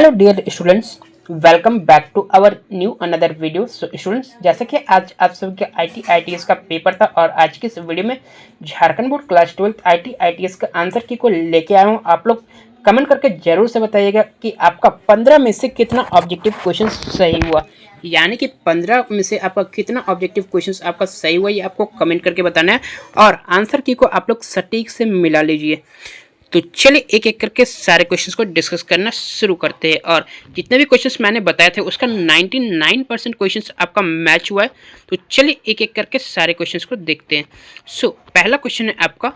Hello dear students, welcome back to our new another video. So students, जैसे कि आज आप सभी के ITITS का पेपर था और आज की इस वीडियो में झारखंड बोर्ड क्लास 12 ITITS का आंसर की को लेके आया हूँ। आप लोग कमेंट करके जरूर से बताइएगा कि आपका 15 में से कितना ऑब्जेक्टिव क्वेश्चन सही हुआ, यानी कि 15 में से आपका कितना ऑब्जेक्टिव क्वेश्चन आपका सही हुआ, ये आपको कमेंट करके बताना है और आंसर की को आप लोग सटीक से मिला लीजिए। तो चलिए एक एक करके सारे क्वेश्चंस को डिस्कस करना शुरू करते हैं। और जितने भी क्वेश्चंस मैंने बताए थे उसका 99% क्वेश्चंस आपका मैच हुआ है। तो चलिए एक एक करके सारे क्वेश्चंस को देखते हैं। सो पहला क्वेश्चन है आपका,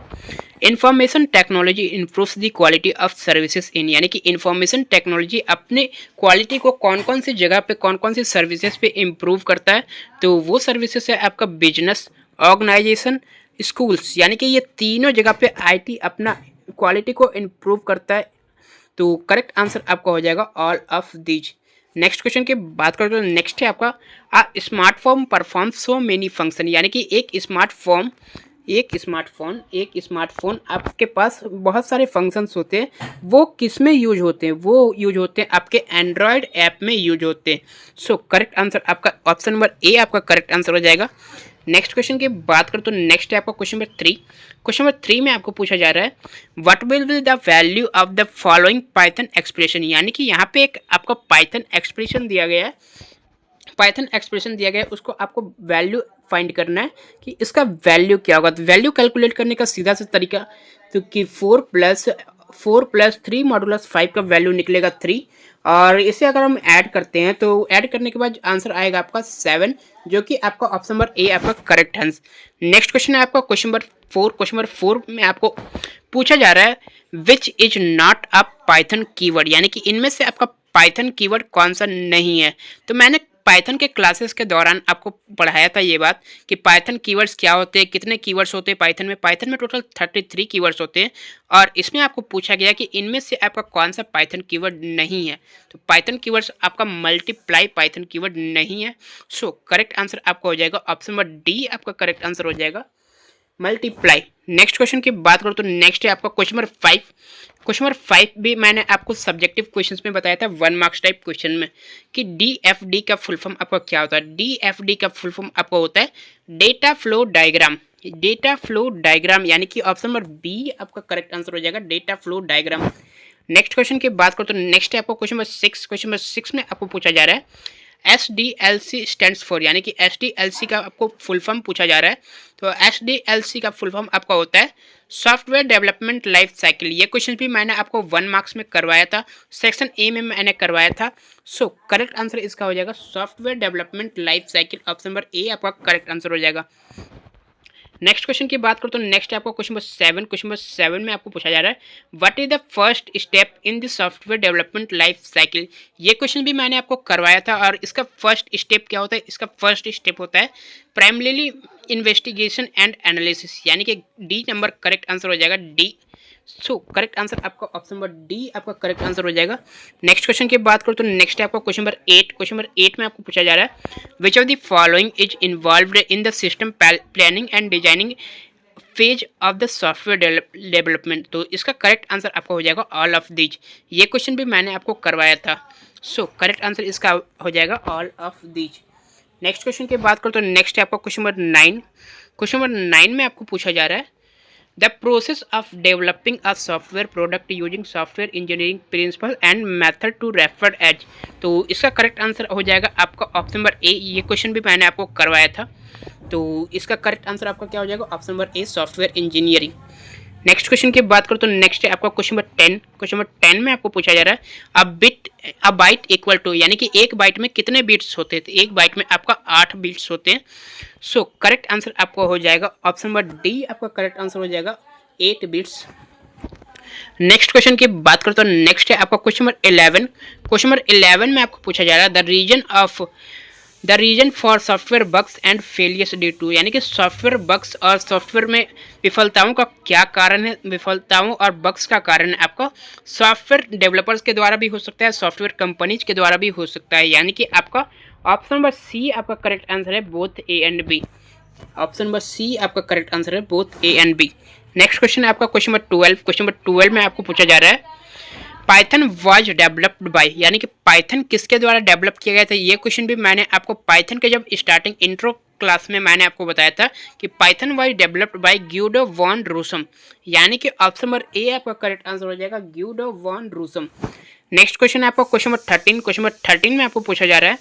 information technology improves the quality of services in, यानी कि इंफॉर्मेशन टेक्नोलॉजी अपने क्वालिटी को कौन कौन सी जगह पे कौन कौन सी सर्विसेज पे इम्प्रूव करता है। तो वो सर्विसेज है आपका बिजनेस, ऑर्गेनाइजेशन, स्कूल्स, यानी कि ये तीनों जगह पे IT अपना क्वालिटी को इम्प्रूव करता है। तो करेक्ट आंसर आपका हो जाएगा all of these. Next question की बात करें तो नेक्स्ट है आपका, smartphone perform so many function, यानी कि एक स्मार्टफोन आपके पास बहुत सारे फंक्शंस होते हैं, वो किस में यूज होते हैं? वो यूज होते हैं आपके एंड्रॉयड ऐप में यूज होते हैं। सो करेक्ट आंसर आपका ऑप्शन नंबर ए आपका करेक्ट आंसर हो जाएगा। नेक्स्ट क्वेश्चन की बात करें तो नेक्स्ट है आपका क्वेश्चन नंबर 3। क्वेश्चन नंबर 3 में आपको पूछा जा रहा है, what will be the value of the following Python expression, यानी कि यहाँ पे एक आपका पाइथन एक्सप्रेशन दिया गया है, उसको आपको वैल्यू फाइंड करना है कि इसका वैल्यू क्या होगा। तो वैल्यू कैलकुलेट करने का सीधा सा तरीका तो कि 4+3 मॉडुलस 5 का वैल्यू निकलेगा 3, और इसे अगर हम ऐड करते हैं तो ऐड करने के बाद आंसर आएगा आपका 7, जो कि आपका ऑप्शन नंबर ए आपका करेक्ट आंसर। नेक्स्ट क्वेश्चन है आपका क्वेश्चन नंबर 4। क्वेश्चन नंबर 4 में आपको पूछा जा रहा है, which is not a Python keyword, यानी कि इनमें से आपका पाइथन कीवर्ड कौन सा नहीं है। तो मैंने पाइथन के क्लासेस के दौरान आपको पढ़ाया था ये बात कि पाइथन कीवर्ड्स क्या होते हैं, कितने कीवर्ड्स होते हैं पाइथन में टोटल 33 कीवर्ड्स होते हैं, और इसमें आपको पूछा गया कि इनमें से आपका कौन सा पाइथन कीवर्ड नहीं है। तो पाइथन कीवर्ड्स आपका मल्टीप्लाई पाइथन कीवर्ड नहीं है। सो करेक्ट आंसर आपका हो जाएगा ऑप्शन नंबर डी आपका करेक्ट आंसर हो जाएगा, मल्टीप्लाई। नेक्स्ट क्वेश्चन की बात करो तो नेक्स्ट है आपका क्वेश्चन नंबर 5। क्वेश्चन नंबर 5 भी मैंने आपको सब्जेक्टिव क्वेश्चंस में बताया था 1 मार्क्स टाइप क्वेश्चन में कि DFD का फुल फॉर्म आपका क्या होता है। DFD का फुल फॉर्म आपका होता है डेटा फ्लो डायग्राम, यानी कि ऑप्शन नंबर बी आपका करेक्ट आंसर हो जाएगा, data flow diagram. Next question की बात करो तो नेक्स्ट है आपको क्वेश्चन नंबर 6। क्वेश्चन नंबर 6 में आपको पूछा जा रहा है, SDLC स्टैंड्स फॉर, यानी कि SDLC का आपको फुल फॉर्म पूछा जा रहा है। तो SDLC का फुल फॉर्म आपका होता है सॉफ्टवेयर डेवलपमेंट लाइफ साइकिल। ये क्वेश्चन भी मैंने आपको 1 मार्क्स में करवाया था, सेक्शन ए में मैंने करवाया था। सो करेक्ट आंसर इसका हो जाएगा software development life cycle, option number A आपका करेक्ट आंसर हो जाएगा। नेक्स्ट क्वेश्चन की बात करो तो नेक्स्ट है आपको क्वेश्चन नंबर 7। क्वेश्चन नंबर 7 में आपको पूछा जा रहा है, what is the first step in the software development life cycle. ये क्वेश्चन भी मैंने आपको करवाया था, और इसका फर्स्ट स्टेप क्या होता है? इसका फर्स्ट स्टेप होता है प्राइमरीली इन्वेस्टिगेशन एंड एनालिसिस, यानी कि डी नंबर करेक्ट आंसर हो जाएगा, डी। सो करेक्ट आंसर आपका ऑप्शन नंबर डी आपका करेक्ट आंसर हो जाएगा। नेक्स्ट क्वेश्चन की बात करो तो नेक्स्ट है आपका क्वेश्चन नंबर 8। क्वेश्चन नंबर 8 में आपको पूछा जा रहा है, which of the following is involved in the system planning and designing phase of the software development. तो इसका करेक्ट आंसर आपका हो जाएगा ऑल ऑफ दीज। ये क्वेश्चन भी मैंने आपको करवाया था। सो करेक्ट आंसर इसका हो जाएगा all of these. Next question की बात करो तो नेक्स्ट है आपका क्वेश्चन नंबर 9। क्वेश्चन नंबर 9 में आपको पूछा जा रहा है, the process of developing a software product using software engineering principle and method to refer as. तो इसका करेक्ट आंसर हो जाएगा आपका ऑप्शन नंबर ए। ये क्वेश्चन भी मैंने आपको करवाया था, तो इसका करेक्ट आंसर आपका क्या हो जाएगा, option number a software engineering. Next question की बात करो तो नेक्स्ट है आपका क्वेश्चन नंबर 10। क्वेश्चन नंबर 10 में आपको पूछा जा रहा है, अ बाइट इक्वल टू, यानी कि एक बाइट में कितने बिट्स होते हैं। तो एक बाइट में आपका 8 बिट्स होते हैं। सो करेक्ट आंसर आपको हो जाएगा ऑप्शन नंबर डी आपका करेक्ट आंसर हो जाएगा 8 बिट्स। नेक्स्ट क्वेश्चन की बात करो तो नेक्स्ट है आपका क्वेश्चन नंबर 11। क्वेश्चन नंबर 11 में आपको पूछा जा रहा है, the reason for software bugs and failures due to, यानी कि सॉफ्टवेयर बग्स और सॉफ्टवेयर में विफलताओं का क्या कारण है। विफलताओं और बग्स का कारण आपका सॉफ्टवेयर डेवलपर्स के द्वारा भी हो सकता है, सॉफ्टवेयर कंपनीज के द्वारा भी हो सकता है, यानी कि आपका ऑप्शन नंबर सी आपका करेक्ट आंसर है, both A and B. Option number C आपका करेक्ट आंसर है, both A and B. Next question है आपका क्वेश्चन नंबर 12। क्वेश्चन नंबर 12 में आपको पूछा जा रहा है, पाइथन वाज डेवलप्ड बाय, यानी कि पाइथन किसके द्वारा डेवलप किया गया था। ये क्वेश्चन भी मैंने आपको पाइथन के जब स्टार्टिंग इंट्रो क्लास में मैंने आपको बताया था कि Python was developed by Guido van Rossum, यानी कि ऑप्शन नंबर ए आपका करेक्ट आंसर हो जाएगा, ग्यूडो वॉन रूसम। नेक्स्ट क्वेश्चन है आपका क्वेश्चन नंबर 13। क्वेश्चन नंबर 13 में आपको पूछा जा रहा है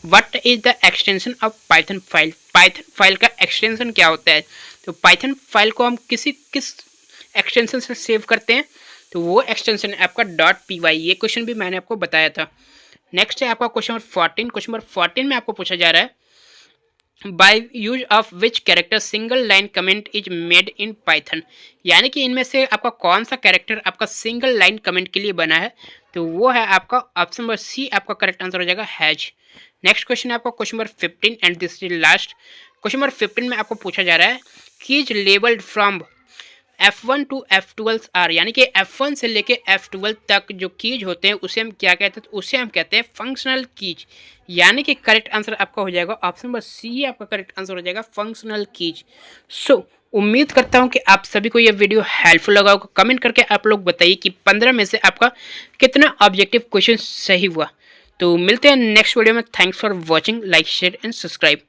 what is the extension of Python file. Python file का एक्सटेंशन क्या होता है। तो पाइथन फाइल को हम किस एक्सटेंशन से सेव करते हैं, तो वो एक्सटेंशन है आपका .py। ये क्वेश्चन भी मैंने आपको बताया था। नेक्स्ट है आपका क्वेश्चन नंबर 14। क्वेश्चन नंबर 14 में आपको पूछा जा रहा है by use of which character single line comment is made in Python, यानी कि इनमें से आपका कौन सा कैरेक्टर आपका सिंगल लाइन कमेंट के लिए बना है, तो वो है आपका ऑप्शन नंबर सी, आपका करेक्ट आंसर हो जाएगा हैज। नेक्स्ट क्वेश्चन है आपका question number 15 and this is last. Question number 15 में आपको पूछा जा रहा है keys labelled from F1 to F12 are, यानी कि F1 से लेके F12 तक जो कीज होते हैं उसे हम क्या कहते हैं, तो उसे हम कहते हैं फंक्शनल कीज, यानी कि करेक्ट आंसर आपका हो जाएगा ऑप्शन नंबर सी, आपका करेक्ट आंसर हो जाएगा फंक्शनल कीज। सो उम्मीद करता हूं कि आप सभी को यह वीडियो हेल्पफुल लगा होगा। कमेंट करके आप लोग बताइए कि 15 में से आपका कितना ऑब्जेक्टिव क्वेश्चन सही हुआ। तो मिलते हैं नेक्स्ट वीडियो में। Thanks for watching, like share and subscribe.